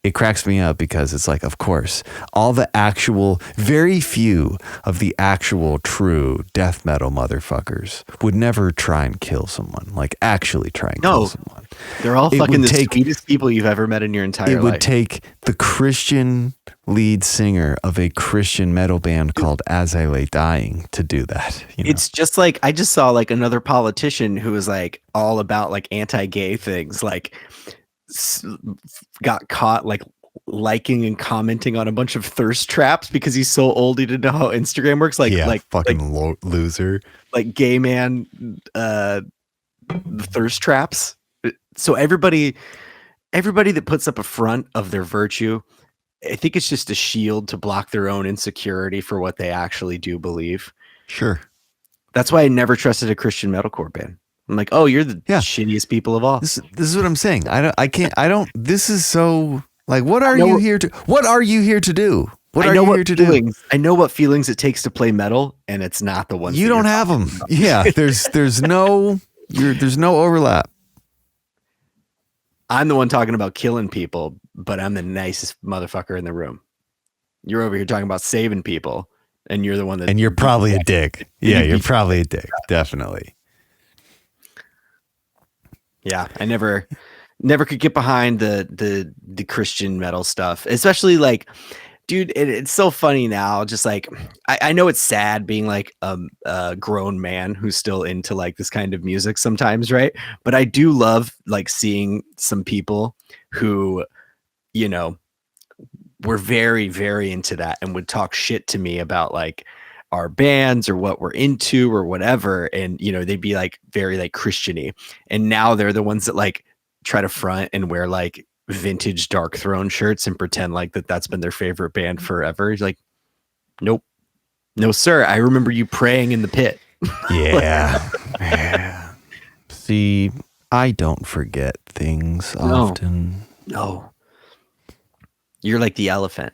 it cracks me up, because it's like, of course, all the actual, very few of the actual true death metal motherfuckers would never try and kill someone, like actually try and kill someone. They're all fucking the sweetest people you've ever met in your entire life. It would take the Christian lead singer of a Christian metal band called As I Lay Dying to do that. It's just like, I just saw like another politician who was like all about like anti-gay things, like got caught like liking and commenting on a bunch of thirst traps because he's so old he didn't know how Instagram works. Loser. Like gay man, the thirst traps. So everybody that puts up a front of their virtue, I think it's just a shield to block their own insecurity for what they actually do believe. Sure. That's why I never trusted a Christian metalcore band. I'm like, oh, you're the shittiest people of all. This is what I'm saying. This is so like, what are you here to do? What are you here to do? I know what feelings it takes to play metal, and it's not the ones you don't have them. Yeah. There's no overlap. I'm the one talking about killing people, but I'm the nicest motherfucker in the room. You're over here talking about saving people, and you're the one that. And you're probably a dick. Yeah, you're probably a dick. Definitely. Yeah, I never could get behind the Christian metal stuff, especially like, dude, it's so funny now. Just like, I know it's sad being like a grown man who's still into like this kind of music sometimes, right? But I do love like seeing some people who, were very, very into that and would talk shit to me about like our bands or what we're into or whatever. And, they'd be like very like Christian-y. And now they're the ones that like try to front and wear like vintage Dark Throne shirts and pretend like that's been their favorite band forever. He's like, nope, no, sir. I remember you praying in the pit. Yeah. Yeah. See, I don't forget things often. No. You're like the elephant.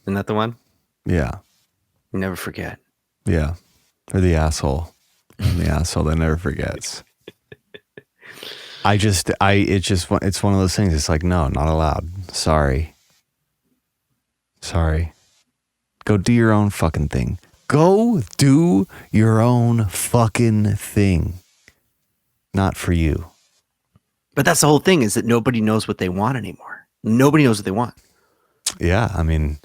Isn't that the one? Yeah. You never forget. Yeah. Or the asshole. I'm the asshole that never forgets. It's one of those things. It's like, no, not allowed. Sorry. Go do your own fucking thing. Go do your own fucking thing. Not for you. But that's the whole thing, is that nobody knows what they want anymore. Nobody knows what they want. Yeah. I mean,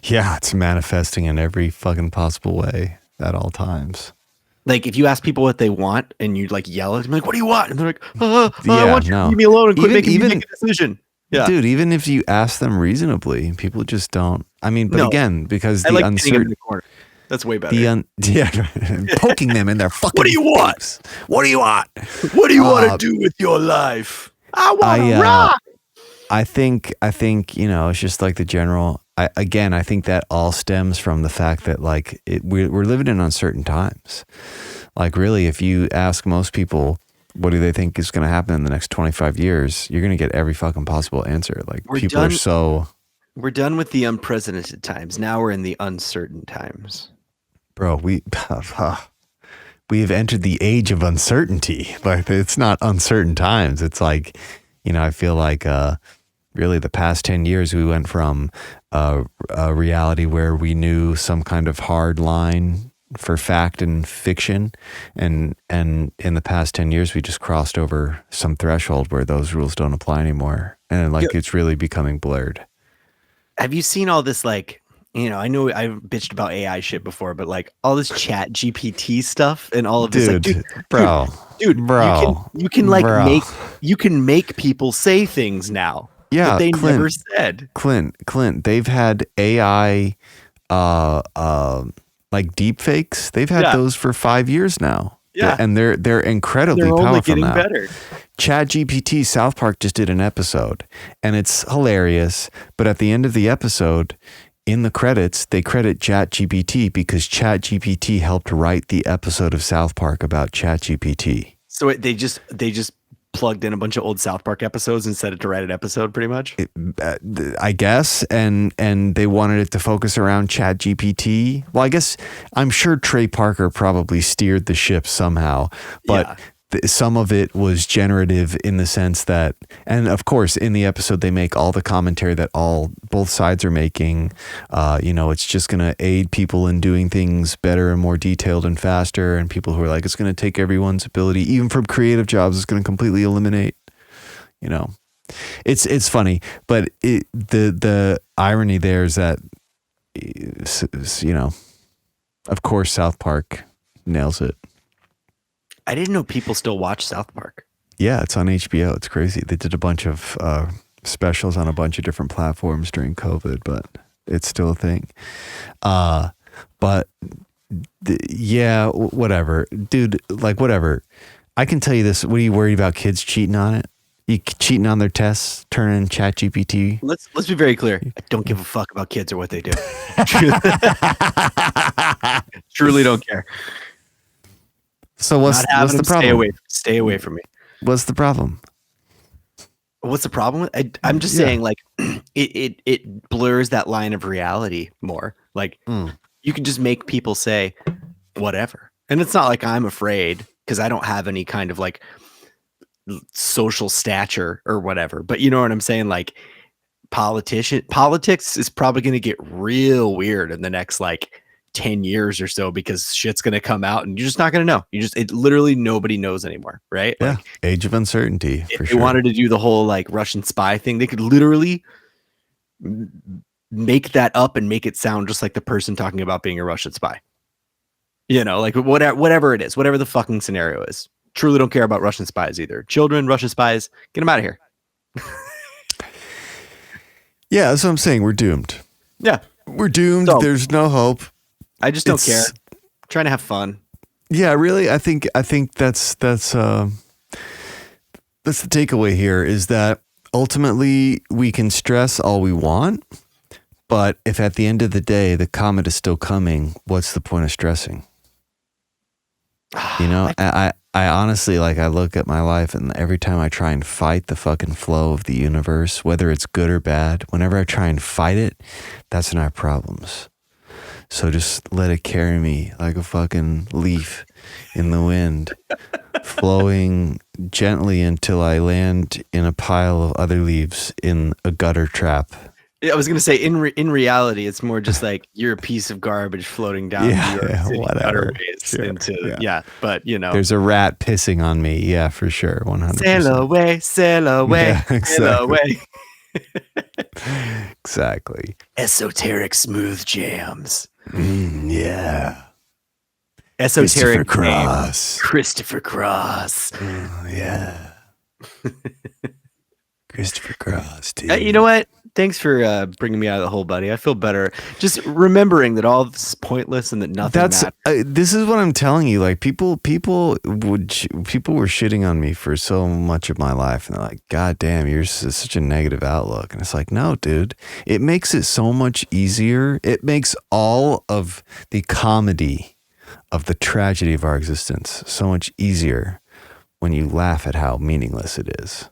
yeah, it's manifesting in every fucking possible way at all times. Like if you ask people what they want and you like yell at them, like, what do you want? And they're like, I want you to leave me alone and quit making me make a decision. Yeah. Dude, even if you ask them reasonably, people just don't. I mean, but again, because the uncertainty. That's way better. Poking them in their fucking. What do you want? What do you want? What do you want to do with your life? I want to rock. I think it's just like the general. I think that all stems from the fact that like we're living in uncertain times. Like really, if you ask most people, what do they think is going to happen in the next 25 years? You're going to get every fucking possible answer. Like we're done with the unprecedented times. Now we're in the uncertain times. Bro, we have entered the age of uncertainty, but it's not uncertain times. It's like, I feel like really the past 10 years, we went from a reality where we knew some kind of hard line for fact and fiction. And in the past 10 years, we just crossed over some threshold where those rules don't apply anymore. And it's really becoming blurred. Have you seen all this, like, I know I've bitched about AI shit before, but like all this chat GPT stuff and all of this, dude, bro, dude, bro, you can like bro. make people say things now Yeah, that they Clint, never said. Clint, they've had AI, like deep fakes. They've had Yeah. those for 5 years now. Yeah. And they're incredibly They're only powerful getting now. better. ChatGPT, South Park just did an episode, and it's hilarious. But at the end of the episode, in the credits, they credit ChatGPT because ChatGPT helped write the episode of South Park about ChatGPT. So they just plugged in a bunch of old South Park episodes and set it to write an episode, pretty much. I guess, and they wanted it to focus around ChatGPT. Well, I guess I'm sure Trey Parker probably steered the ship somehow, but some of it was generative in the sense that, and of course, in the episode they make all the commentary that both sides are making. It's just going to aid people in doing things better and more detailed and faster, and people who are like, it's going to take everyone's ability, even from creative jobs, it's going to completely eliminate. It's funny, but the irony there is that, of course, South Park nails it. I didn't know people still watch South Park. Yeah, it's on HBO. It's crazy. They did a bunch of specials on a bunch of different platforms during COVID, but it's still a thing. Whatever, dude. Like, whatever. I can tell you this. What are you worried about? Kids cheating on it? You cheating on their tests? Turning ChatGPT? Let's be very clear. I don't give a fuck about kids or what they do. Truly don't care. So what's the problem? Stay away from me. What's the problem? What's the problem with? I'm just saying, like, it blurs that line of reality more. Like, you can just make people say whatever, and it's not like I'm afraid because I don't have any kind of like social stature or whatever. But you know what I'm saying? Like, politics is probably going to get real weird in the next like 10 years or so, because shit's going to come out and you're just not going to know. Literally nobody knows anymore. Right. Yeah. Like, age of uncertainty. If they wanted to do the whole like Russian spy thing, they could literally make that up and make it sound just like the person talking about being a Russian spy. Like whatever it is, whatever the fucking scenario is. Truly don't care about Russian spies either. Children, Russian spies, get them out of here. Yeah. That's what I'm saying. We're doomed. Yeah. We're doomed. So, there's no hope. I just don't care. I'm trying to have fun. Yeah, really. I think that's the takeaway here, is that ultimately we can stress all we want, but if at the end of the day the comet is still coming, what's the point of stressing? I honestly, like, I look at my life, and every time I try and fight the fucking flow of the universe, whether it's good or bad, whenever I try and fight it, that's when I have problems. So just let it carry me like a fucking leaf in the wind, flowing gently until I land in a pile of other leaves in a gutter trap. I was going to say, in reality, it's more just like you're a piece of garbage floating down whatever. Sure. But there's a rat pissing on me. Yeah, for sure. 100%. Sail away, yeah, exactly. sail away. Exactly. Esoteric smooth jams. Yeah. Esoteric Christopher Cross. Yeah. Christopher Cross, dude. You know what? Thanks for bringing me out of the hole, buddy. I feel better. Just remembering that all this is pointless and that nothing matters. This is what I'm telling you. Like, people were shitting on me for so much of my life, and they're like, "God damn, you're such a negative outlook." And it's like, no, dude. It makes it so much easier. It makes all of the comedy of the tragedy of our existence so much easier when you laugh at how meaningless it is.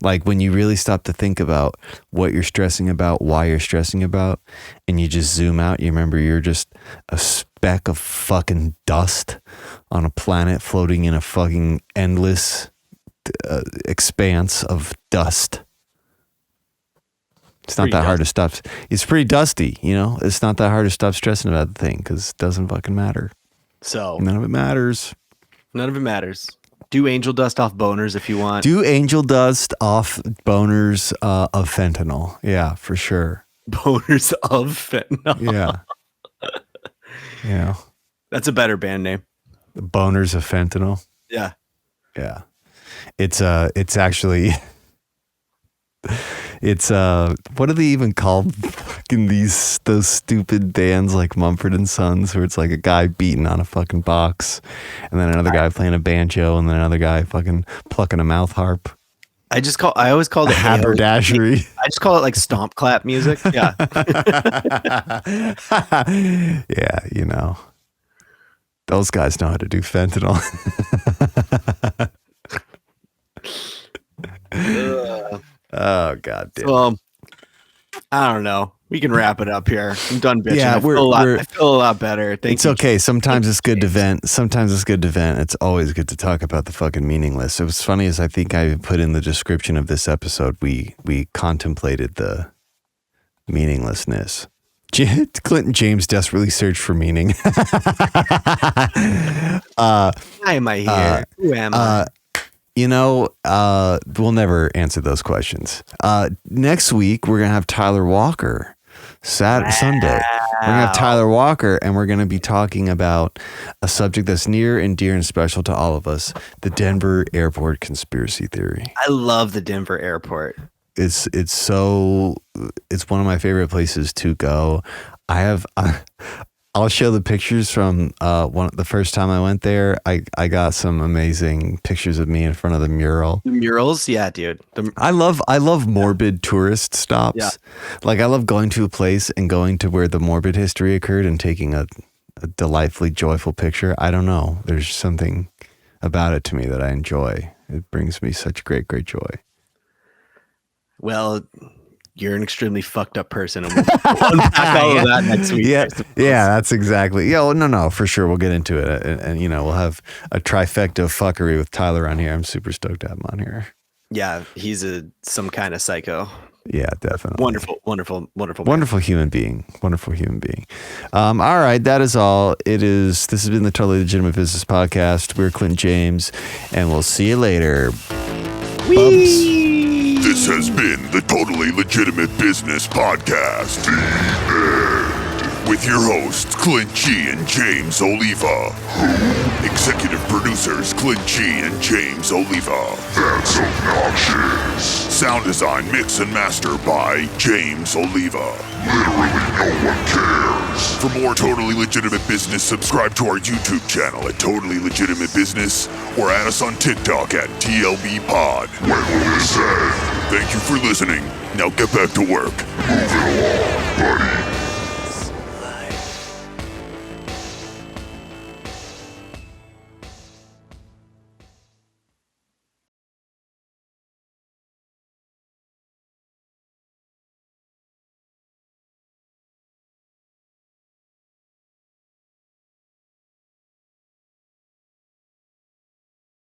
Like, when you really stop to think about what you're stressing about, why you're stressing about, and you just zoom out, you remember you're just a speck of fucking dust on a planet floating in a fucking endless expanse of dust. It's not that hard to stop. It's pretty dusty, It's not that hard to stop stressing about the thing because it doesn't fucking matter. So none of it matters. Do angel dust off boners if you want. Do angel dust off boners of fentanyl. Yeah, for sure. Boners of fentanyl. Yeah. Yeah. That's a better band name. The boners of fentanyl. Yeah. Yeah. It's actually, it's, what do they even call fucking those stupid bands like Mumford and Sons, where it's like a guy beating on a fucking box and then another guy playing a banjo and then another guy fucking plucking a mouth harp. I always called it haberdashery. I just call it like stomp clap music. Yeah. Yeah, you know. Those guys know how to do fentanyl. Oh, God damn. Well, I don't know. We can wrap it up here. I'm done bitching. Yeah, I feel a lot better. Thank you. Okay. Sometimes it's good to vent. Sometimes it's good to vent. It's always good to talk about the fucking meaningless. It was funny as I think I put in the description of this episode, we contemplated the meaninglessness. Clint and James desperately searched for meaning. Why am I here? Who am I? You know, we'll never answer those questions. Next week, we're going to have Tyler Walker. Sunday. We're going to have Tyler Walker, and we're going to be talking about a subject that's near and dear and special to all of us, the Denver airport conspiracy theory. I love the Denver airport. It's one of my favorite places to go. I'll show the pictures from the first time I went there. I got some amazing pictures of me in front of the mural. The murals, yeah, dude. I love morbid tourist stops. Yeah. Like I love going to a place and going to where the morbid history occurred and taking a delightfully joyful picture. I don't know. There's something about it to me that I enjoy. It brings me such great joy. Well, you're an extremely fucked up person. And we'll unpack all of that next week. Yeah, that's exactly. Yeah, no, for sure. We'll get into it. And, you know, we'll have a trifecta of fuckery with Tyler on here. I'm super stoked to have him on here. Yeah, he's some kind of psycho. Yeah, definitely. Wonderful human being. All right, that is all. This has been the Totally Legitimate Business Podcast. We're Clint and James, and we'll see you later. Bubs. This has been the Totally Legitimate Business Podcast. The end. With your hosts, Clint G and James Oliva. Executive producers, Clint G and James Oliva. That's obnoxious. Sound design, mix, and master by James Oliva. Literally no one cares. For more Totally Legitimate Business, subscribe to our YouTube channel at Totally Legitimate Business or add us on TikTok at TLB Pod. When will this end? Thank you for listening. Now get back to work. Move it along, buddy.